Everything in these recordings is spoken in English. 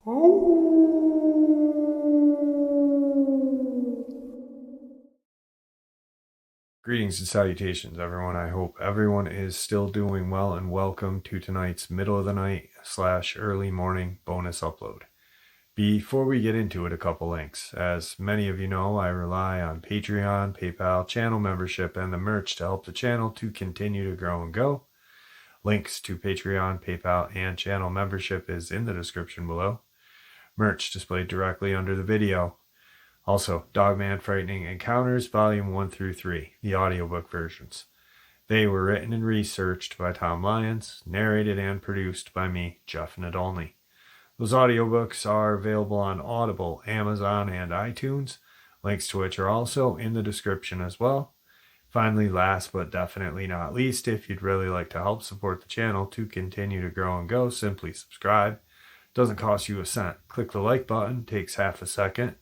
Greetings and salutations, everyone. I hope everyone is still doing well, and welcome to tonight's middle of the night / early morning bonus upload. Before we get into it, a couple links. As many of you know, I rely on Patreon, PayPal, channel membership, and the merch to help the channel to continue to grow and go. Links to Patreon, PayPal, and channel membership is in the description below. Merch displayed directly under the video. Also, Dogman Frightening Encounters Volume 1 through 3, the audiobook versions. They were written and researched by Tom Lyons, narrated and produced by me, Jeff Nadolny. Those audiobooks are available on Audible, Amazon, and iTunes, links to which are also in the description as well. Finally, last but definitely not least, if you'd really like to help support the channel to continue to grow and go, simply subscribe. Doesn't cost you a cent. Click the like button, takes half a second.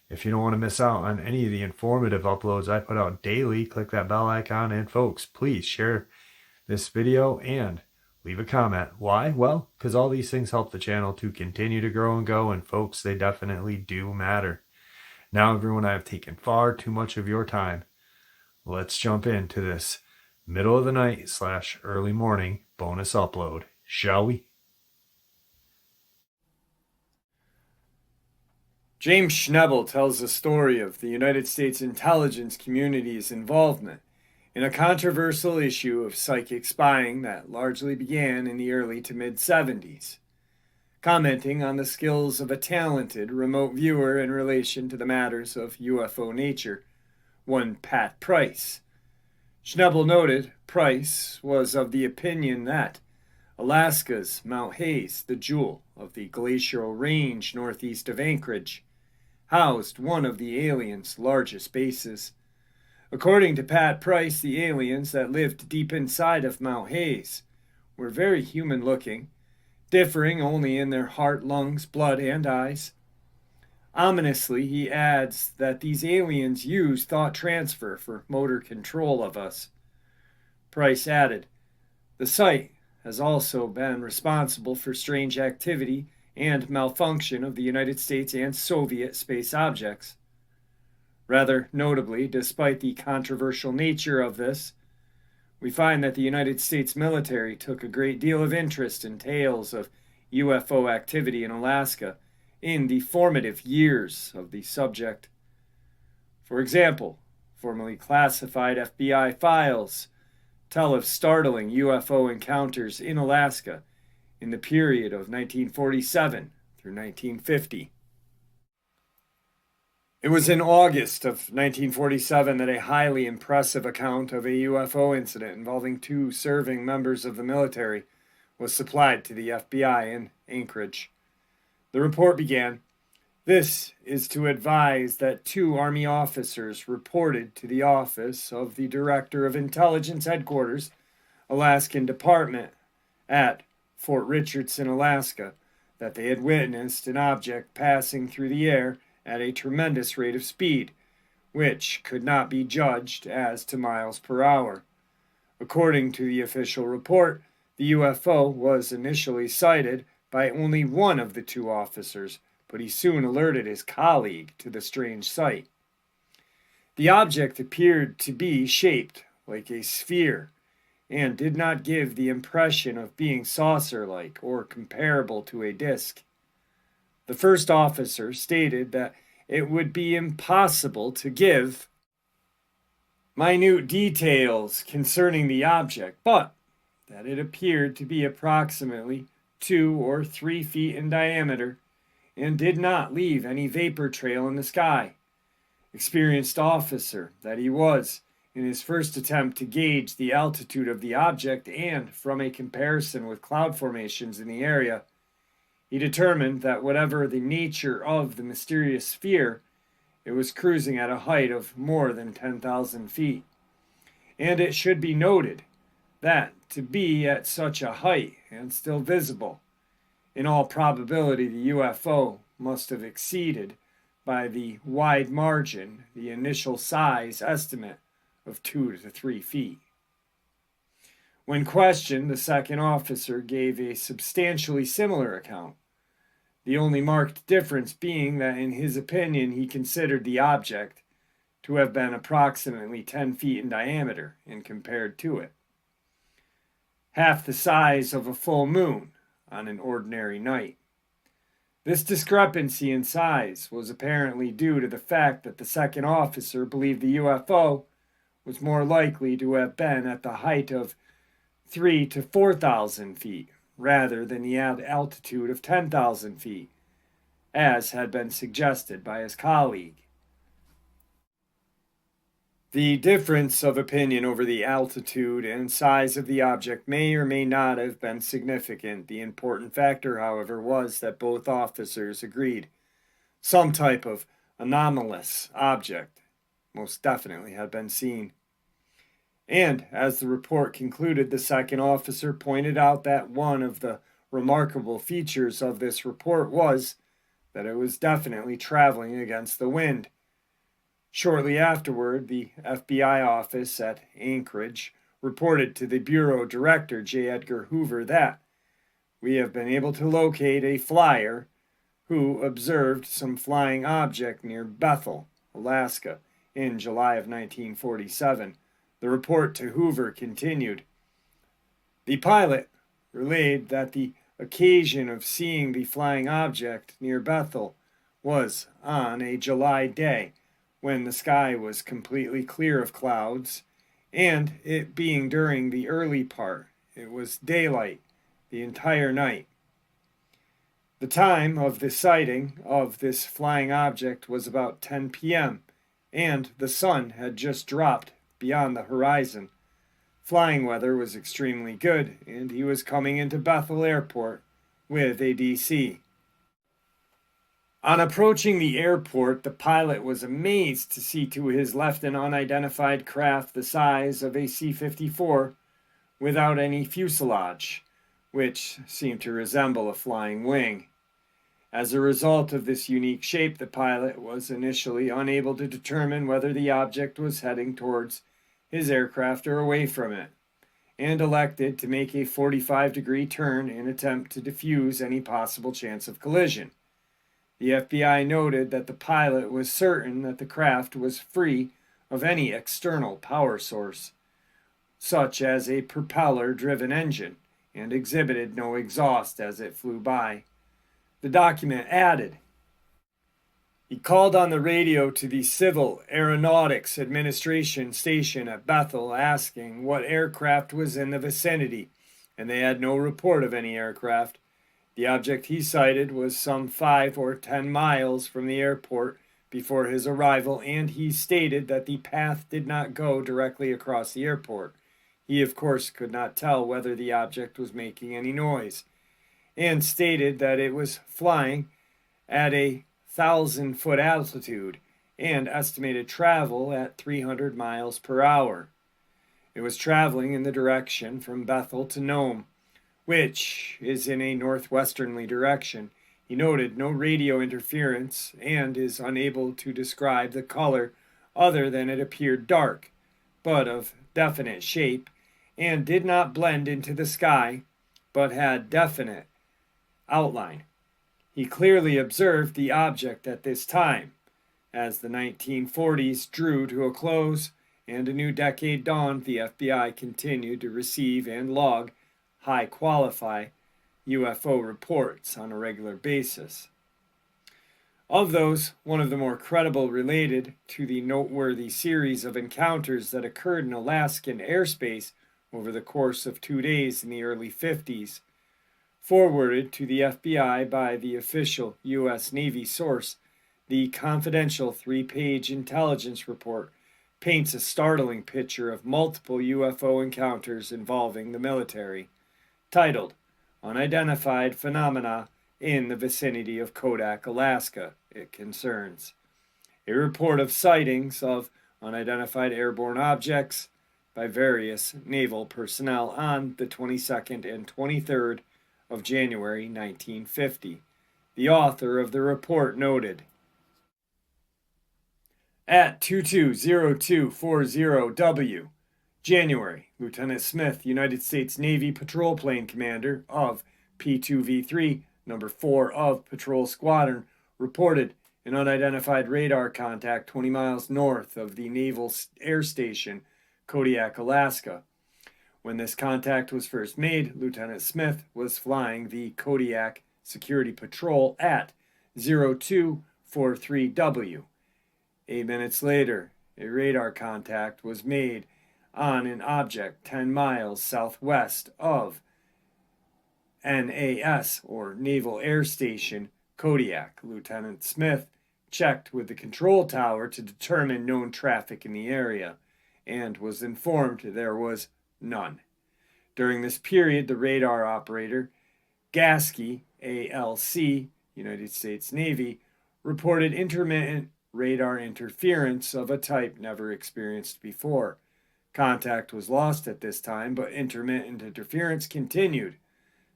If you don't want to miss out on any of the informative uploads I put out daily, click that bell icon, and folks, please share this video and leave a comment. Why? Well, because all these things help the channel to continue to grow and go, and folks, they definitely do matter. Now, everyone, I have taken far too much of your time. Let's jump into this middle of the night / early morning bonus upload, shall we? James Schnabel tells the story of the United States intelligence community's involvement in a controversial issue of psychic spying that largely began in the early to mid-70s, commenting on the skills of a talented remote viewer in relation to the matters of UFO nature, one Pat Price. Schnabel noted Price was of the opinion that Alaska's Mount Hayes, the jewel of the glacial range northeast of Anchorage, housed one of the aliens' largest bases. According to Pat Price, the aliens that lived deep inside of Mount Hayes were very human-looking, differing only in their heart, lungs, blood, and eyes. Ominously, he adds that these aliens use thought transfer for motor control of us. Price added, "The site has also been responsible for strange activity and malfunction of the United States and Soviet space objects. Rather notably, despite the controversial nature of this, we find that the United States military took a great deal of interest in tales of UFO activity in Alaska in the formative years of the subject. For example, formerly classified FBI files tell of startling UFO encounters in Alaska in the period of 1947 through 1950. It was in August of 1947 that a highly impressive account of a UFO incident involving two serving members of the military was supplied to the FBI in Anchorage. The report began, "This is to advise that two Army officers reported to the office of the Director of Intelligence Headquarters, Alaskan Department, at Fort Richardson, Alaska, that they had witnessed an object passing through the air at a tremendous rate of speed, which could not be judged as to miles per hour. According to the official report, the UFO was initially sighted by only one of the two officers, but he soon alerted his colleague to the strange sight. The object appeared to be shaped like a sphere and did not give the impression of being saucer-like or comparable to a disc. The first officer stated that it would be impossible to give minute details concerning the object, but that it appeared to be approximately 2 or 3 feet in diameter and did not leave any vapor trail in the sky. Experienced officer that he was, in his first attempt to gauge the altitude of the object and from a comparison with cloud formations in the area, he determined that whatever the nature of the mysterious sphere, it was cruising at a height of more than 10,000 feet. And it should be noted that to be at such a height and still visible, in all probability the UFO must have exceeded by the wide margin the initial size estimate of 2 to 3 feet. When questioned, the second officer gave a substantially similar account. the only marked difference being that in his opinion he considered the object to have been approximately 10 feet in diameter and compared to it, half the size of a full moon on an ordinary night. This discrepancy in size was apparently due to the fact that the second officer believed the UFO was more likely to have been at the height of 3,000 to 4,000 feet rather than the altitude of 10,000 feet, as had been suggested by his colleague. The difference of opinion over the altitude and size of the object may or may not have been significant. The important factor, however, was that both officers agreed some type of anomalous object most definitely had been seen. And as the report concluded, the second officer pointed out that one of the remarkable features of this report was that it was definitely traveling against the wind. Shortly afterward, the FBI office at Anchorage reported to the Bureau Director, J. Edgar Hoover, that we have been able to locate a flyer who observed some flying object near Bethel, Alaska, in July of 1947. The report to Hoover continued. The pilot relayed that the occasion of seeing the flying object near Bethel was on a July day when the sky was completely clear of clouds, and it being during the early part, it was daylight the entire night. The time of the sighting of this flying object was about 10 p.m., and the sun had just dropped beyond the horizon. Flying weather was extremely good, and he was coming into Bethel Airport with a DC. On approaching the airport, the pilot was amazed to see to his left an unidentified craft the size of a C-54 without any fuselage, which seemed to resemble a flying wing. As a result of this unique shape, the pilot was initially unable to determine whether the object was heading towards his aircraft or away from it, and elected to make a 45-degree turn in attempt to defuse any possible chance of collision. The FBI noted that the pilot was certain that the craft was free of any external power source, such as a propeller-driven engine, and exhibited no exhaust as it flew by. The document added, he called on the radio to the Civil Aeronautics Administration station at Bethel asking what aircraft was in the vicinity, and they had no report of any aircraft. The object he cited was some 5 or 10 miles from the airport before his arrival, and he stated that the path did not go directly across the airport. He, of course, could not tell whether the object was making any noise, and stated that it was flying at a 1,000-foot altitude and estimated travel at 300 miles per hour. It was traveling in the direction from Bethel to Nome, which is in a northwesterly direction. He noted no radio interference and is unable to describe the color other than it appeared dark, but of definite shape, and did not blend into the sky, but had definite outline. He clearly observed the object at this time. As the 1940s drew to a close and a new decade dawned, the FBI continued to receive and log high-quality UFO reports on a regular basis. Of those, one of the more credible related to the noteworthy series of encounters that occurred in Alaskan airspace over the course of 2 days in the early 50s, forwarded to the FBI by the official U.S. Navy source. The confidential 3-page intelligence report paints a startling picture of multiple UFO encounters involving the military, titled Unidentified Phenomena in the Vicinity of Kodak, Alaska. It concerns a report of sightings of unidentified airborne objects by various naval personnel on the 22nd and 23rd of January 1950. The author of the report noted, at 220240W, January, Lieutenant Smith, United States Navy Patrol Plane Commander of P2V3, Number 4 of Patrol Squadron reported an unidentified radar contact 20 miles north of the Naval Air Station, Kodiak, Alaska. When this contact was first made, Lieutenant Smith was flying the Kodiak Security Patrol at 0243W. 8 minutes later, a radar contact was made on an object 10 miles southwest of NAS, or Naval Air Station, Kodiak. Lieutenant Smith checked with the control tower to determine known traffic in the area and was informed there was none. During this period, the radar operator, Gasky, ALC, United States Navy, reported intermittent radar interference of a type never experienced before. Contact was lost at this time, but intermittent interference continued.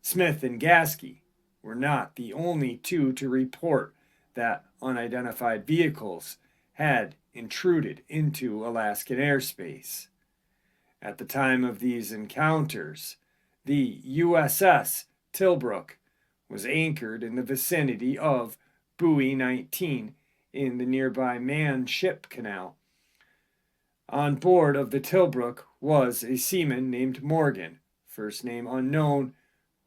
Smith and Gasky were not the only two to report that unidentified vehicles had intruded into Alaskan airspace. At the time of these encounters, the USS Tilbrook was anchored in the vicinity of Buoy 19 in the nearby Man Ship Canal. On board of the Tilbrook was a seaman named Morgan, first name unknown,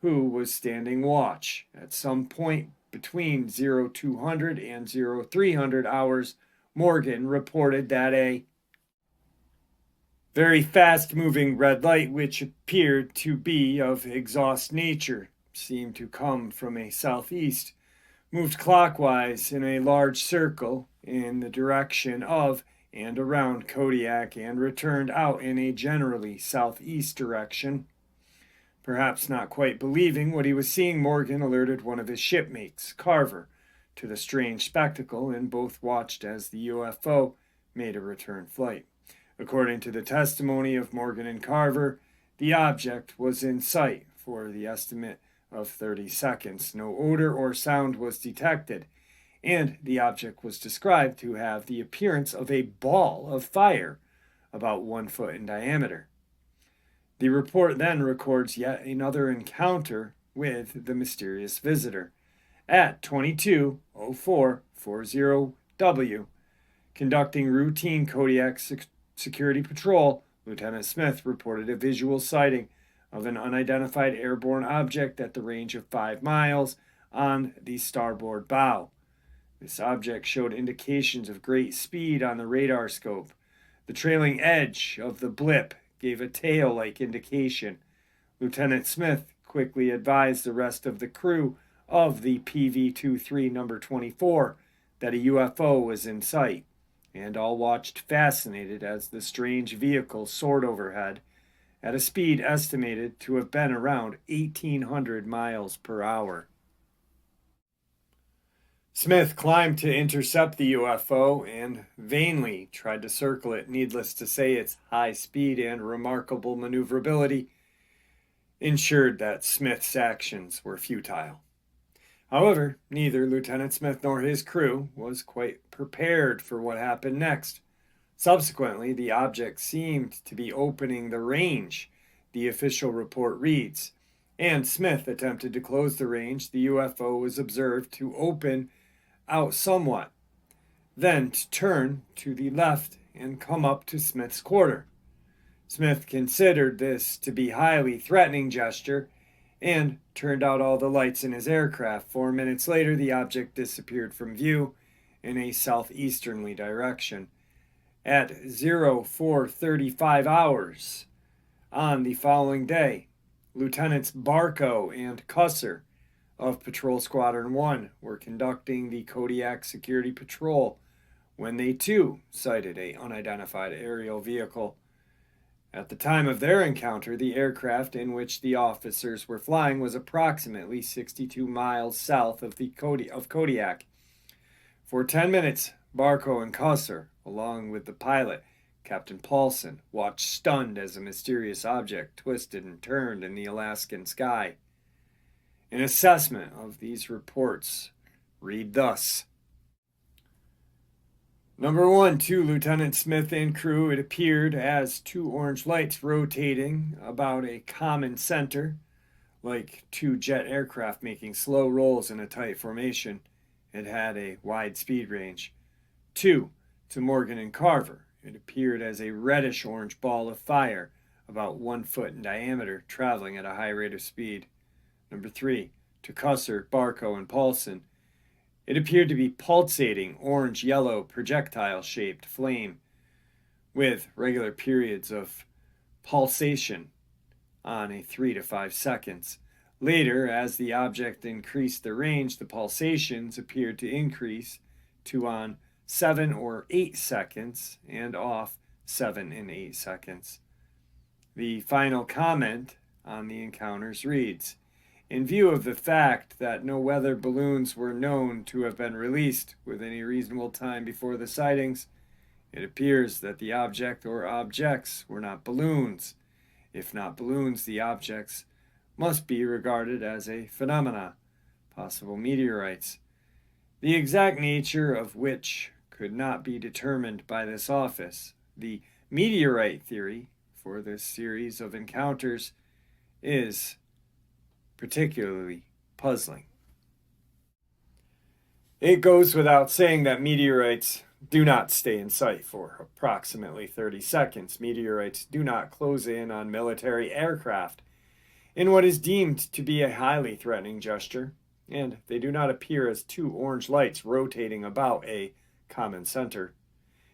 who was standing watch. At some point between 0200 and 0300 hours, Morgan reported that a very fast-moving red light, which appeared to be of exhaust nature, seemed to come from a southeast, moved clockwise in a large circle in the direction of and around Kodiak and returned out in a generally southeast direction. Perhaps not quite believing what he was seeing, Morgan alerted one of his shipmates, Carver, to the strange spectacle, and both watched as the UFO made a return flight. According to the testimony of Morgan and Carver, the object was in sight for the estimate of 30 seconds. No odor or sound was detected, and the object was described to have the appearance of a ball of fire about 1 foot in diameter. The report then records yet another encounter with the mysterious visitor. At 22:0440W, conducting routine Kodiak security patrol, Lieutenant Smith reported a visual sighting of an unidentified airborne object at the range of 5 miles on the starboard bow. This object showed indications of great speed on the radar scope. The trailing edge of the blip gave a tail-like indication. Lieutenant Smith quickly advised the rest of the crew of the PV-23 number 24 that a UFO was in sight, and all watched fascinated as the strange vehicle soared overhead at a speed estimated to have been around 1,800 miles per hour. Smith climbed to intercept the UFO and vainly tried to circle it. Needless to say, its high speed and remarkable maneuverability ensured that Smith's actions were futile. However, neither Lieutenant Smith nor his crew was quite prepared for what happened next. Subsequently, the object seemed to be opening the range, the official report reads, and Smith attempted to close the range. The UFO was observed to open out somewhat, then to turn to the left and come up to Smith's quarter. Smith considered this to be a highly threatening gesture and turned out all the lights in his aircraft. 4 minutes later, the object disappeared from view in a southeasterly direction. At 0435 hours on the following day, Lieutenants Barco and Cusser of Patrol Squadron 1 were conducting the Kodiak Security Patrol when they too sighted an unidentified aerial vehicle. At the time of their encounter, the aircraft in which the officers were flying was approximately 62 miles south of Kodiak. For 10 minutes, Barco and Cusser, along with the pilot, Captain Paulson, watched stunned as a mysterious object twisted and turned in the Alaskan sky. An assessment of these reports read thus. Number 1, to Lieutenant Smith and crew, it appeared as two orange lights rotating about a common center, like two jet aircraft making slow rolls in a tight formation, it had a wide speed range. 2. To Morgan and Carver, it appeared as a reddish-orange ball of fire about 1 foot in diameter, traveling at a high rate of speed. Number 3. To Cusser, Barco, and Paulson, it appeared to be pulsating orange-yellow projectile-shaped flame with regular periods of pulsation on a 3 to 5 seconds. Later, as the object increased the range, the pulsations appeared to increase to on 7 or 8 seconds and off 7 and 8 seconds. The final comment on the encounters reads, in view of the fact that no weather balloons were known to have been released with any reasonable time before the sightings, it appears that the object or objects were not balloons. If not balloons, the objects must be regarded as a phenomena, possible meteorites, the exact nature of which could not be determined by this office. The meteorite theory for this series of encounters is particularly puzzling. It goes without saying that meteorites do not stay in sight for approximately 30 seconds. Meteorites do not close in on military aircraft in what is deemed to be a highly threatening gesture, and they do not appear as two orange lights rotating about a common center.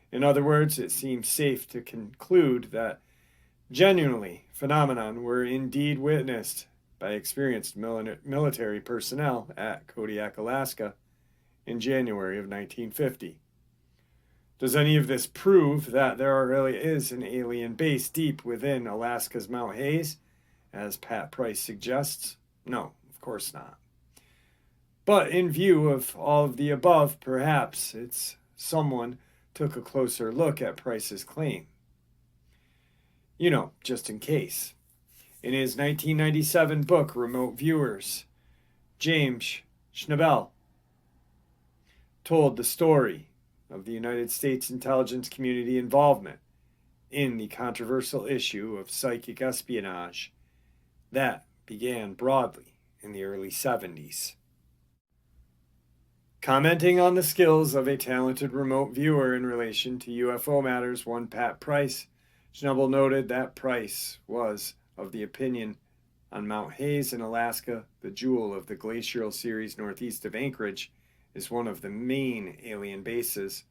In other words, it seems safe to conclude that genuinely phenomenon were indeed witnessed by experienced military personnel at Kodiak, Alaska in January of 1950. Does any of this prove that there really is an alien base deep within Alaska's Mount Hayes, as Pat Price suggests? No, of course not. But in view of all of the above, perhaps it's someone took a closer look at Price's claim. You know, just in case. In his 1997 book, Remote Viewers, James Schnabel told the story of the United States intelligence community involvement in the controversial issue of psychic espionage that began broadly in the early 70s. Commenting on the skills of a talented remote viewer in relation to UFO matters, one Pat Price, Schnabel noted that Price was of the opinion on Mount Hayes in Alaska, the jewel of the glacial series northeast of Anchorage, is one of the main alien bases.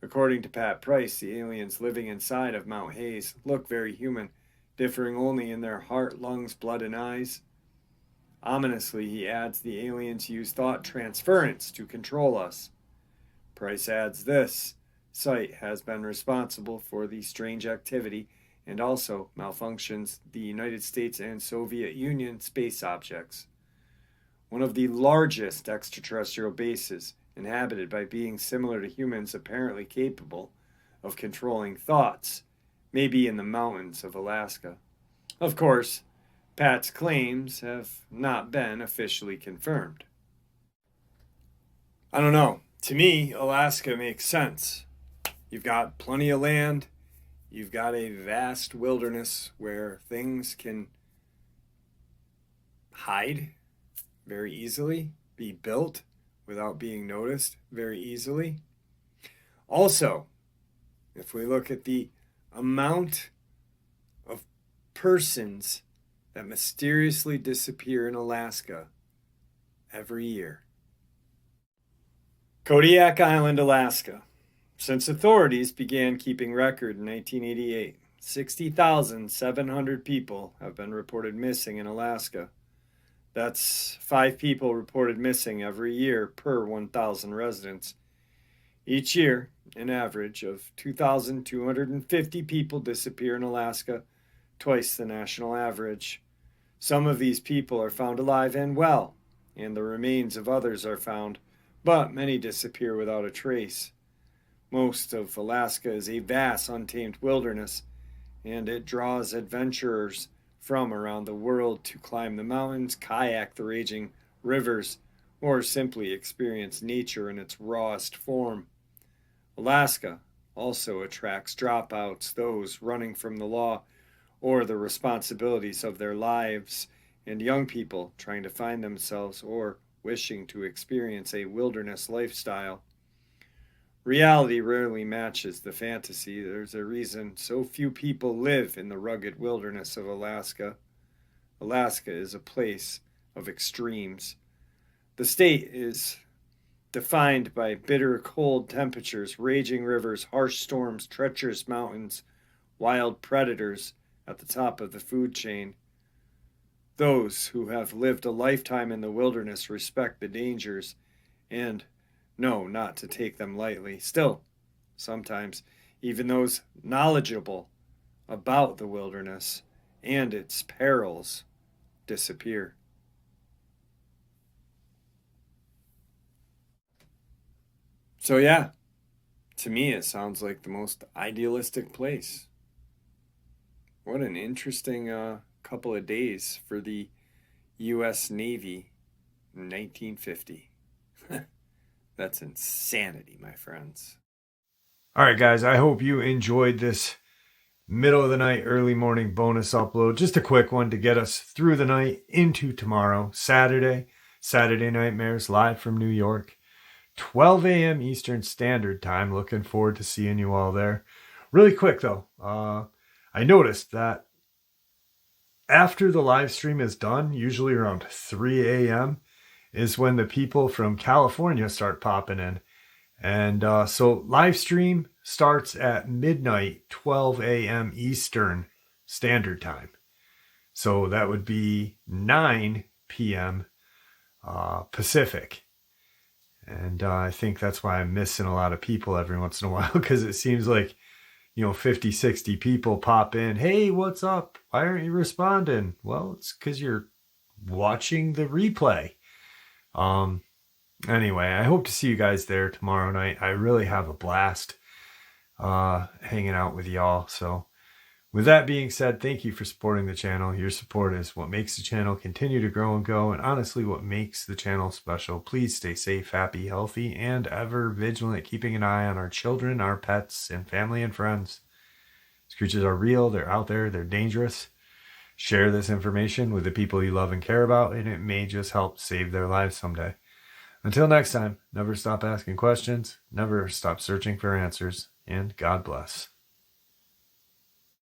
According to Pat Price, the aliens living inside of Mount Hayes look very human, differing only in their heart, lungs, blood, and eyes. Ominously, he adds the aliens use thought transference to control us. Price adds this site has been responsible for the strange activity and also malfunctions the United States and Soviet Union space objects. One of the largest extraterrestrial bases inhabited by beings similar to humans apparently capable of controlling thoughts may be in the mountains of Alaska. Of course, Pat's claims have not been officially confirmed. I don't know. To me, Alaska makes sense. You've got plenty of land. You've got a vast wilderness where things can hide very easily, be built without being noticed very easily. Also, if we look at the amount of persons that mysteriously disappear in Alaska every year. Kodiak Island, Alaska. Since authorities began keeping record in 1988, 60,700 people have been reported missing in Alaska. That's 5 people reported missing every year per 1,000 residents. Each year, an average of 2,250 people disappear in Alaska, twice the national average. Some of these people are found alive and well, and the remains of others are found, but many disappear without a trace. Most of Alaska is a vast, untamed wilderness, and it draws adventurers from around the world to climb the mountains, kayak the raging rivers, or simply experience nature in its rawest form. Alaska also attracts dropouts, those running from the law or the responsibilities of their lives, and young people trying to find themselves or wishing to experience a wilderness lifestyle. Reality rarely matches the fantasy. There's a reason so few people live in the rugged wilderness of Alaska. Alaska is a place of extremes. The state is defined by bitter cold temperatures, raging rivers, harsh storms, treacherous mountains, wild predators at the top of the food chain. Those who have lived a lifetime in the wilderness respect the dangers and know not to take them lightly. Still, sometimes, even those knowledgeable about the wilderness and its perils disappear. So, yeah, to me, it sounds like the most idealistic place. What an interesting couple of days for the U.S. Navy in 1950. That's insanity, my friends. All right, guys, I hope you enjoyed this middle of the night, early morning bonus upload. Just a quick one to get us through the night into tomorrow, Saturday Nightmares, live from New York, 12 a.m. Eastern Standard Time. Looking forward to seeing you all there. Really quick, though, I noticed that after the live stream is done, usually around 3 a.m., is when the people from California start popping in. And so live stream starts at midnight, 12 a.m. Eastern Standard Time. So that would be 9 p.m. Pacific. And I think that's why I'm missing a lot of people every once in a while, because it seems like, 50, 60 people pop in. Hey, what's up? Why aren't you responding? Well, it's because you're watching the replay. Anyway, I hope to see you guys there tomorrow night. I really have a blast hanging out with y'all. So with that being said, thank you for supporting the channel. Your support is what makes the channel continue to grow and go, and honestly what makes the channel special. Please stay safe, happy, healthy, and ever vigilant, keeping an eye on our children, our pets, and family and friends. These creatures are real, they're out there, they're dangerous. Share this information with the people you love and care about, and it may just help save their lives someday. Until next time, never stop asking questions, never stop searching for answers, and God bless.